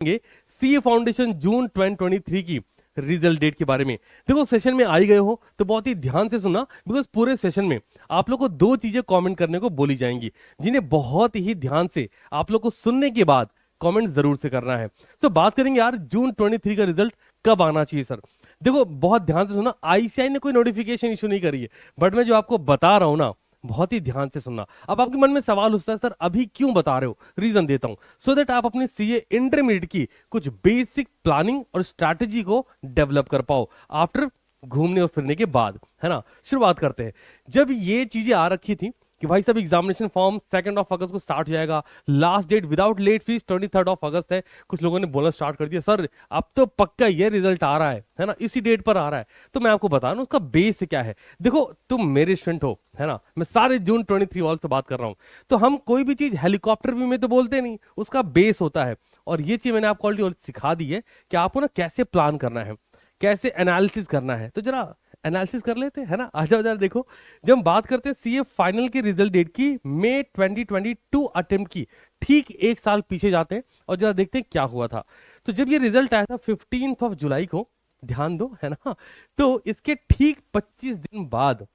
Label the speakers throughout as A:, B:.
A: CA foundation जून 2023 की result date के बारे में। देखो सेशन में आई गए हो तो बहुत ही ध्यान से सुनना, बिकॉज पूरे सेशन में आप लोग को दो चीजें कमेंट करने को बोली जाएंगी, जिन्हें बहुत ही ध्यान से आप लोग को सुनने के बाद कमेंट जरूर से करना है। तो बात करेंगे यार जून 23 का रिजल्ट कब आना चाहिए सर। देखो बहुत ध्यान से सुनना, आईसीआई ने कोई नोटिफिकेशन इशू नहीं करी है, बट मैं जो आपको बता रहा हूं ना, बहुत ही ध्यान से सुनना। अब आपके मन में सवाल उठता है सर अभी क्यों बता रहे हो, रीजन देता हूं सो दैट आप अपने सीए इंटरमीडिएट की कुछ बेसिक प्लानिंग और स्ट्रैटेजी को डेवलप कर पाओ आफ्टर घूमने और फिरने के बाद, है ना। शुरुआत करते हैं। जब ये चीजें आ रखी थी कि भाई सब एग्जामिनेशन फॉर्म 2 अगस्त को स्टार्ट हो जाएगा, last date without late fee 23 अगस्त है, कुछ लोगों ने बोलना स्टार्ट कर दिया सर अब तो पक्का ये रिजल्ट आ रहा है ना, इसी डेट पर आ रहा है। तो मैं आपको बता रहा उसका बेस क्या है। देखो तुम मेरे स्टूडेंट हो, है ना, मैं सारे जून 23 वाल से बात कर रहा हूं। तो हम कोई भी चीज हेलीकॉप्टर व्यू में तो बोलते नहीं, उसका बेस होता है। और ये चीज मैंने आपको ऑलरेडी सिखा दी है कि आपको ना कैसे प्लान करना है, कैसे एनालिसिस करना है। तो जरा एनालिसिस कर लेते हैं, है ना। आ जाओ जरा देखो, जब हम बात करते हैं सीए फाइनल की रिजल्ट डेट की, मई 2022 अटेम्प्ट की ठीक एक साल पीछे जाते हैं और जरा देखते हैं क्या हुआ था। तो जब ये रिजल्ट आया था 15 जुलाई को, ध्यान दो, है ना, तो इसके ठीक 25 दिन बाद,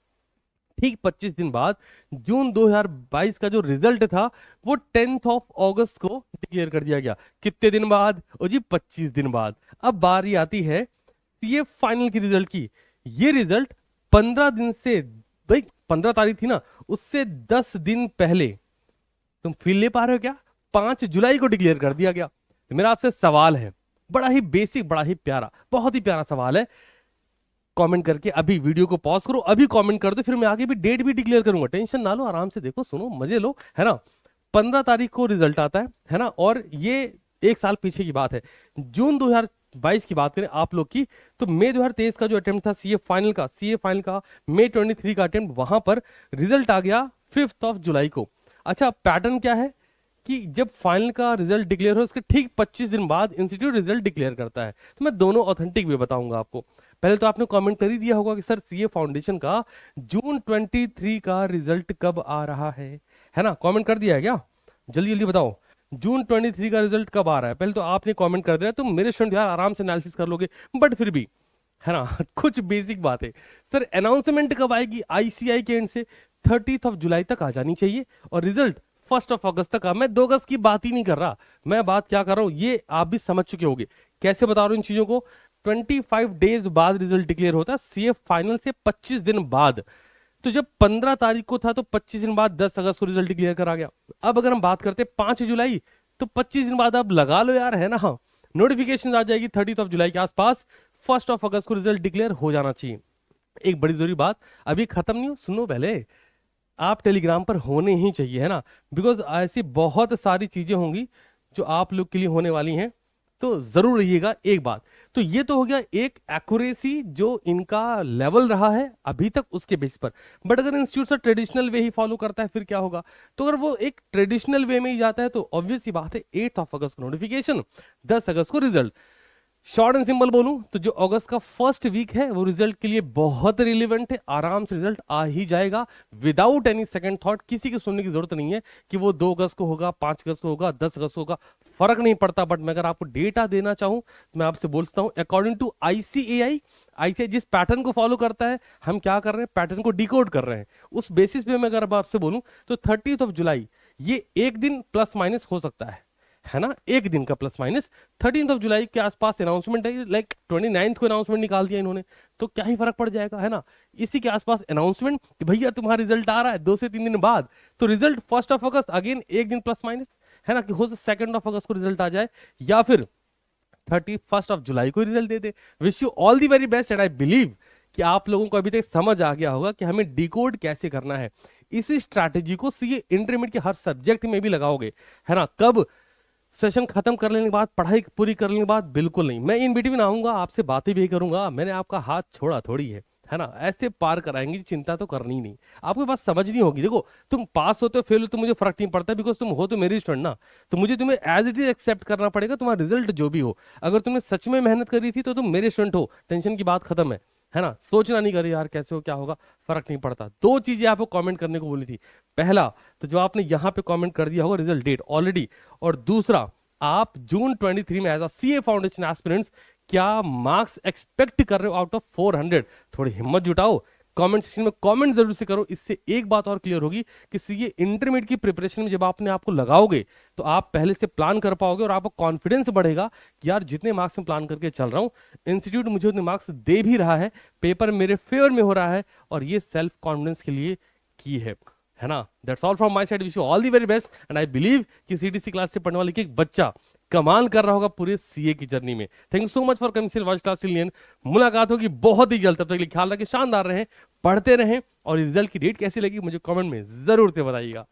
A: ठीक 25 दिन बाद जून 2022 का जो रिजल्ट था वो 10 अगस्त को डिक्लेयर कर दिया गया। कितने दिन बाद? ओ जी 25 दिन बाद। अब बारी आती है सीए फाइनल की रिजल्ट की। ये रिजल्ट 15 दिन से, भाई 15 तारीख थी ना, उससे 10 दिन पहले, तुम फील ले पा रहे हो क्या, 5 जुलाई को डिक्लेयर कर दिया गया। तो मेरा आपसे सवाल है, बड़ा ही बेसिक, बड़ा ही प्यारा, बहुत ही प्यारा सवाल है। कमेंट करके अभी वीडियो को पॉज करो, अभी कमेंट कर दो, फिर मैं आगे भी डेट भी डिक्लेयर करूंगा। टेंशन ना लो, आराम से देखो, सुनो, मजे लो, है ना। 15 तारीख को रिजल्ट आता है ना, और ये एक साल पीछे की बात है। जून 2022 की बात करें आप लोग की, तो मई 2023 का जो अटेम्प्ट था सीए फाइनल का मई 23 का अटेम्प्ट, वहां पर रिजल्ट आ गया 5 जुलाई को। अच्छा पैटर्न क्या है कि जब फाइनल का रिजल्ट डिक्लेयर हो उसके ठीक 25 दिन बाद इंस्टीट्यूट रिजल्ट डिक्लेयर करता है। तो मैं दोनों ऑथेंटिक वे बताऊंगा आपको। पहले तो आपने कमेंट कर ही दिया होगा कि सर सीए फाउंडेशन का जून 23 का रिजल्ट कब आ रहा है ना। कमेंट कर दिया है क्या? जल्दी जल्दी बताओ, जून 23 का रिजल्ट कब आ रहा है। पहले तो आपने कमेंट कर दिया, तो मेरे स्टूडेंट यार आराम से एनालिसिस कर लोगे, बट फिर भी, है ना, कुछ बेसिक बात है। सर अनाउंसमेंट कब आएगी आईसीआई के एंड से? 30 जुलाई तक आ जानी चाहिए, और रिजल्ट 1 अगस्त तक। मैं 2 अगस्त की बात ही नहीं कर रहा, मैं बात क्या कर रहा हूं ये आप भी समझ चुके होंगे। कैसे बता रहा हूं इन चीजों को? 25 डेज बाद रिजल्ट डिक्लेयर होता है, सीए फाइनल से 25 दिन बाद। तो जब 15 तारीख को था तो 25 दिन बाद 10 अगस्त को रिजल्ट डिक्लेयर करा गया। अब अगर हम बात करते हैं 5 जुलाई, तो 25 दिन बाद आप लगा लो यार, है ना, हाँ, नोटिफिकेशन आ जाएगी 30 जुलाई के आसपास। 1 अगस्त को रिजल्ट डिक्लेयर हो जाना चाहिए। एक बड़ी जरूरी बात अभी खत्म नहीं हो, सुनो पहले, आप टेलीग्राम पर होने ही चाहिए, है ना, बिकॉज ऐसी बहुत सारी चीजें होंगी जो आप लोग के लिए होने वाली हैं, तो जरूर रहिएगा। एक बात तो ये तो हो गया, एक एक्यूरेसी जो इनका लेवल रहा है अभी तक उसके बेस पर। बट अगर इंस्टीट्यूट से ट्रेडिशनल वे ही फॉलो करता है फिर क्या होगा? तो अगर वो एक ट्रेडिशनल वे में ही जाता है तो ऑब्वियस ही बात है 8 अगस्त को नोटिफिकेशन, 10 अगस्त को रिजल्ट। शॉर्ट एंड सिंपल बोलूं तो जो अगस्त का फर्स्ट वीक है वो रिजल्ट के लिए बहुत रिलेवेंट है, आराम से रिजल्ट आ ही जाएगा विदाउट एनी सेकंड थॉट। किसी की सुनने की जरूरत नहीं है कि वो 2 अगस्त को होगा, 5 अगस्त को होगा, 10 अगस्त को होगा, फर्क नहीं पड़ता। बट मैं अगर आपको डेटा देना चाहूं तो मैं आपसे बोलता हूं अकॉर्डिंग टू आईसीएआई जिस पैटर्न को फॉलो करता है, हम क्या कर रहे हैं, पैटर्न को डिकोड कर रहे हैं। उस बेसिस पे मैं अगर आपसे बोलूं तो 30 जुलाई ये एक दिन प्लस माइनस हो सकता है ना, एक दिन का प्लस माइनस। 13 जुलाई के आसपास अनाउंसमेंट है, लाइक 29 को अनाउंसमेंट निकाल दिया इन्होंने, तो क्या ही फर्क पड़ जाएगा, है ना। इसी के आसपास अनाउंसमेंट कि भैया तुम्हारा रिजल्ट आ रहा है 2 से 3 दिन बाद, तो रिजल्ट 1 अगस्त अगेन एक दिन प्लस माइनस, है ना, कि हो 2 अगस्त को रिजल्ट आ जाए, या फिर 31 जुलाई को result they they. Wish you all the very best and I believe कि आप लोगों को अभी तक समझ आ गया होगा कि हमें डिकोड कैसे करना है। इसी स्ट्रैटेजी को सीए इंटरमीडिएट के हर सब्जेक्ट में भी लगाओगे, है ना। कब? सेशन खत्म कर लेने के बाद, पढ़ाई पूरी कर लेने के बाद? बिल्कुल नहीं, मैं इन बिटवीन आऊंगा, आपसे बातें भी करूंगा, मैंने आपका हाथ छोड़ा थोड़ी है ना, ऐसे पार कराएंगे, चिंता तो करनी ही नहीं। आपको बस समझनी होगी। देखो तुम पास होते हो फेल हो तो मुझे फर्क नहीं पड़ता, बिकॉज तुम हो तो मेरी स्टूडेंट ना, तो मुझे तुम्हें एज इट इज एक्सेप्ट करना पड़ेगा, तुम्हारा रिजल्ट जो भी हो। अगर तुमने सच में मेहनत करी थी तो तुम मेरे स्टूडेंट हो, टेंशन की बात खत्म है ना। सोचना नहीं करे यार कैसे हो क्या होगा, फर्क नहीं पड़ता। 2 चीजें आपको कमेंट करने को बोली थी। पहला तो जो आपने यहां पे कमेंट कर दिया होगा रिजल्ट डेट ऑलरेडी, और दूसरा आप जून 23 में as a CA foundation aspirants क्या मार्क्स एक्सपेक्ट कर रहे हो आउट ऑफ 400? थोड़ी हिम्मत जुटाओ, कमेंट सेक्शन में कमेंट जरूर से करो। इससे एक बात और क्लियर होगी कि सीए इंटरमीडिएट की प्रिपरेशन में जब आपने आपको लगाओगे तो आप पहले से प्लान कर पाओगे और आपको कॉन्फिडेंस बढ़ेगा कि यार जितने मार्क्स में प्लान करके चल रहा हूं, इंस्टीट्यूट मुझे उतने मार्क्स दे भी रहा है, पेपर मेरे फेवर में हो रहा है, और ये सेल्फ कॉन्फिडेंस के लिए की है ना। That's all from my side, wish you all the very best and I believe कि सीटीसी क्लास से पढ़ने वाले एक बच्चा कमाल कर रहा होगा पूरे सीए की जर्नी में। Thank you so much for coming watch class till. मुलाकात होगी बहुत ही जल्द, तब तक के लिए ख्याल रखें, शानदार रहें, पढ़ते रहें, और रिजल्ट की डेट कैसी लगी मुझे कमेंट में जरूर से बताइएगा।